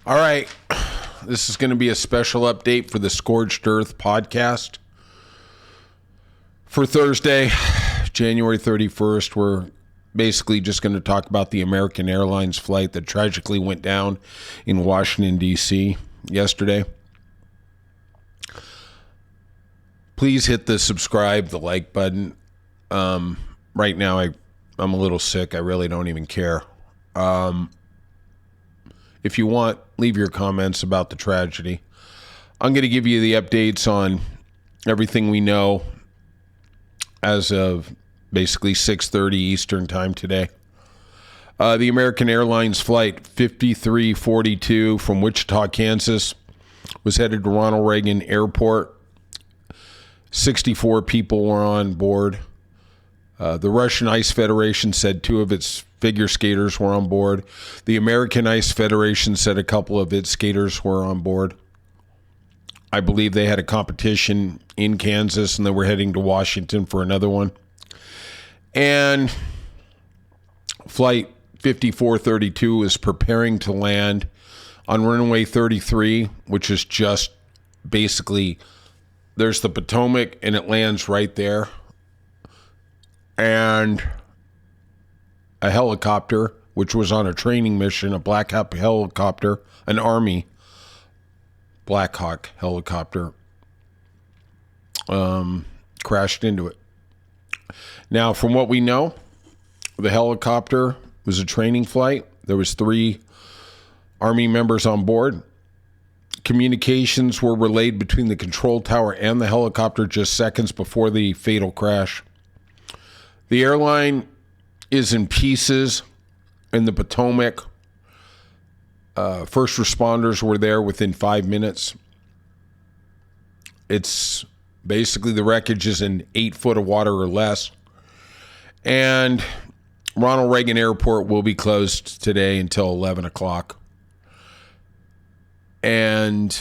All right. This is going to be a special update for the Scorched Earth podcast. For Thursday, January 31st, we're basically just going to talk about the American Airlines flight that tragically went down in Washington, D.C. yesterday. Please hit the subscribe, the like button. Right now, I'm a little sick. I really don't even care. If you want, leave your comments about the tragedy. I'm going to give you the updates on everything we know as of basically 6:30 Eastern time today. The American Airlines flight 5342 from Wichita, Kansas was headed to Ronald Reagan Airport. 64 people were on board. The Russian Ice Federation said 2 of its figure skaters were on board. The American Ice Federation said a couple of its skaters were on board. I believe they had a competition in Kansas and they were heading to Washington for another one. And flight 5432 is preparing to land on runway 33, which is just basically, there's the Potomac and it lands right there. And a helicopter, which was on a training mission, a Black Hawk helicopter, an Army Black Hawk helicopter, crashed into it. Now, from what we know, the helicopter was a training flight. There was 3 Army members on board. Communications were relayed between the control tower and the helicopter just seconds before the fatal crash. The airline is in pieces in the Potomac. First responders were there within 5 minutes. It's basically the wreckage is in 8 foot of water or less. And Ronald Reagan Airport will be closed today until 11 o'clock. And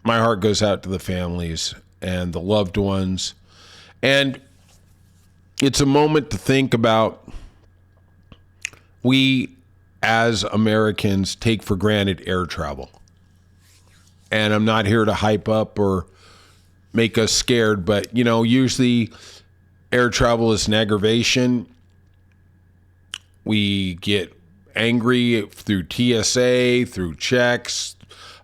my heart goes out to the families and the loved ones. And it's a moment to think about. We, as Americans, take for granted air travel. And I'm not here to hype up or make us scared, but, usually air travel is an aggravation. We get angry through TSA, through checks,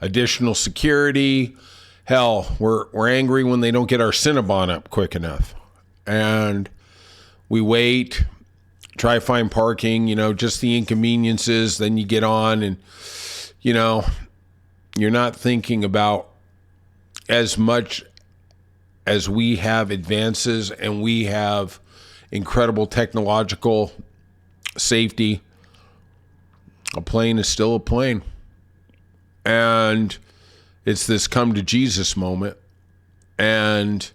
additional security. Hell, we're angry when they don't get our Cinnabon up quick enough. And we wait, try to find parking, just the inconveniences. Then you get on and, you're not thinking about as much as we have advances and we have incredible technological safety. A plane is still a plane. And it's this come to Jesus moment. And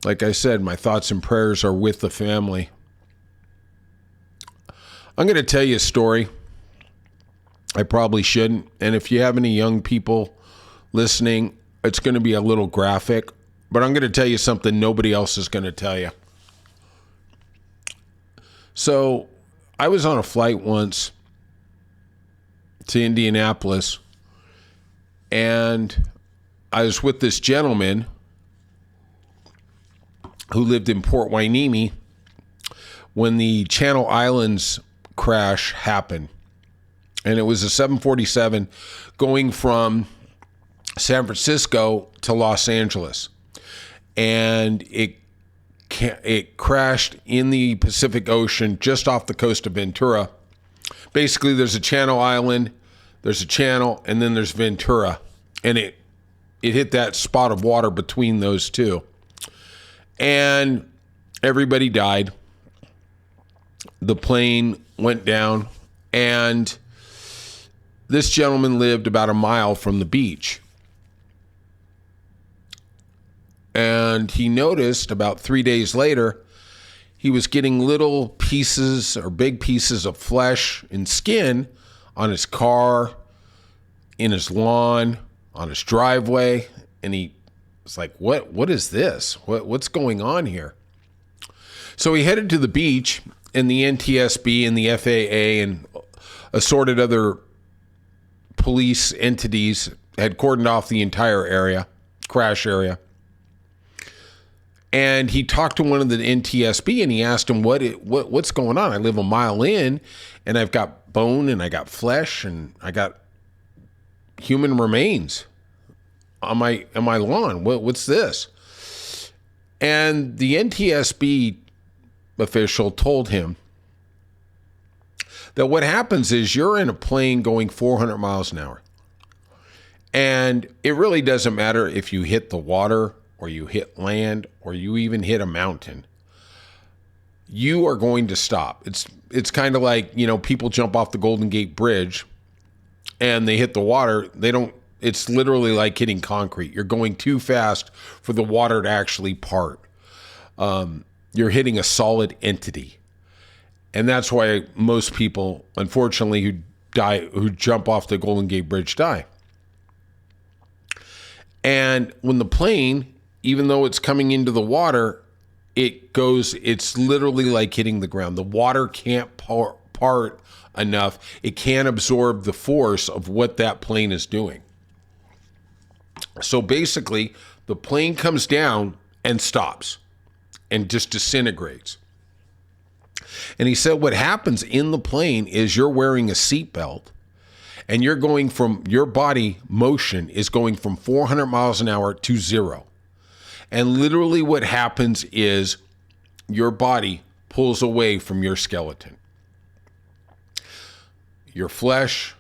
like I said, my thoughts and prayers are with the family. I'm going to tell you a story. I probably shouldn't. And if you have any young people listening, it's going to be a little graphic. But I'm going to tell you something nobody else is going to tell you. So I was on a flight once to Indianapolis. And I was with this gentleman who lived in Port Hueneme when the Channel Islands crash happened. And it was a 747 going from San Francisco to Los Angeles. And it crashed in the Pacific Ocean just off the coast of Ventura. Basically, there's a Channel Island, there's a channel, and then there's Ventura. And it hit that spot of water between those two. And everybody died. The plane went down, and this gentleman lived about a mile from the beach. And he noticed about 3 days later, he was getting little pieces or big pieces of flesh and skin on his car, in his lawn, on his driveway. And he was like, what is this? What's going on here? So he headed to the beach, and the NTSB and the FAA and assorted other police entities had cordoned off the entire area, crash area. And he talked to one of the NTSB and he asked him, what's going on? I live a mile in and I've got bone and I got flesh and I got human remains on my lawn. What's this? And the NTSB official told him that what happens is you're in a plane going 400 miles an hour. And it really doesn't matter if you hit the water or you hit land or you even hit a mountain. You are going to stop. It's kind of like, people jump off the Golden Gate Bridge and they hit the water. It's literally like hitting concrete. You're going too fast for the water to actually part. You're hitting a solid entity. And that's why most people, unfortunately, who jump off the Golden Gate Bridge die. And when the plane, even though it's coming into the water, it's literally like hitting the ground. The water can't part enough. It can't absorb the force of what that plane is doing. So basically, the plane comes down and stops and just disintegrates. And he said what happens in the plane is you're wearing a seatbelt and your body motion is going from 400 miles an hour to 0. And literally what happens is your body pulls away from your skeleton. Your flesh,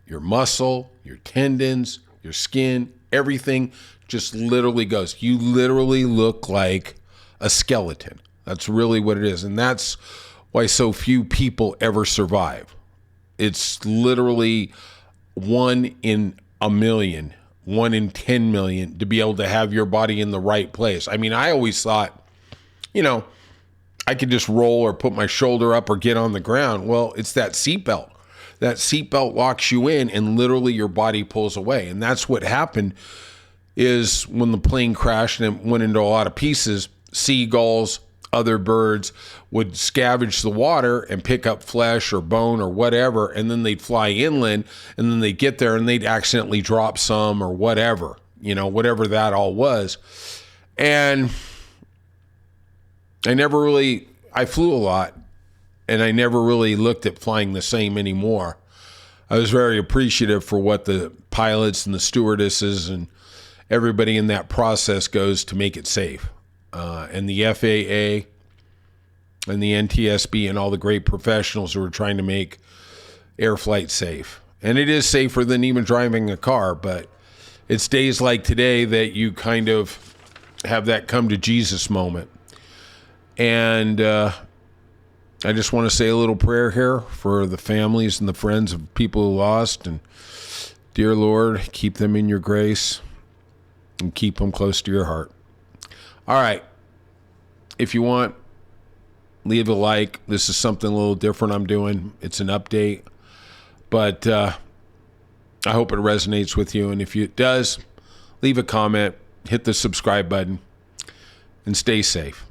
your muscle, your tendons, your skin, everything just literally goes. You literally look like a skeleton. That's really what it is. And that's why so few people ever survive. It's literally 1 in a million, 1 in 10 million to be able to have your body in the right place. I mean, I always thought, I could just roll or put my shoulder up or get on the ground. Well, it's that seatbelt. That seatbelt locks you in and literally your body pulls away. And that's what happened is when the plane crashed and it went into a lot of pieces, seagulls, other birds would scavenge the water and pick up flesh or bone or whatever, and then they'd fly inland, and then they'd get there and they'd accidentally drop some or whatever, whatever that all was. And I flew a lot, and I never really looked at flying the same anymore. I was very appreciative for what the pilots and the stewardesses and everybody in that process goes to make it safe. And the FAA and the NTSB and all the great professionals who are trying to make air flight safe. And it is safer than even driving a car, but it's days like today that you kind of have that come to Jesus moment. And I just want to say a little prayer here for the families and the friends of people who lost. And dear Lord, keep them in your grace and keep them close to your heart. All right. If you want, leave a like. This is something a little different I'm doing. It's an update. But I hope it resonates with you. And if it does, leave a comment, hit the subscribe button, and stay safe.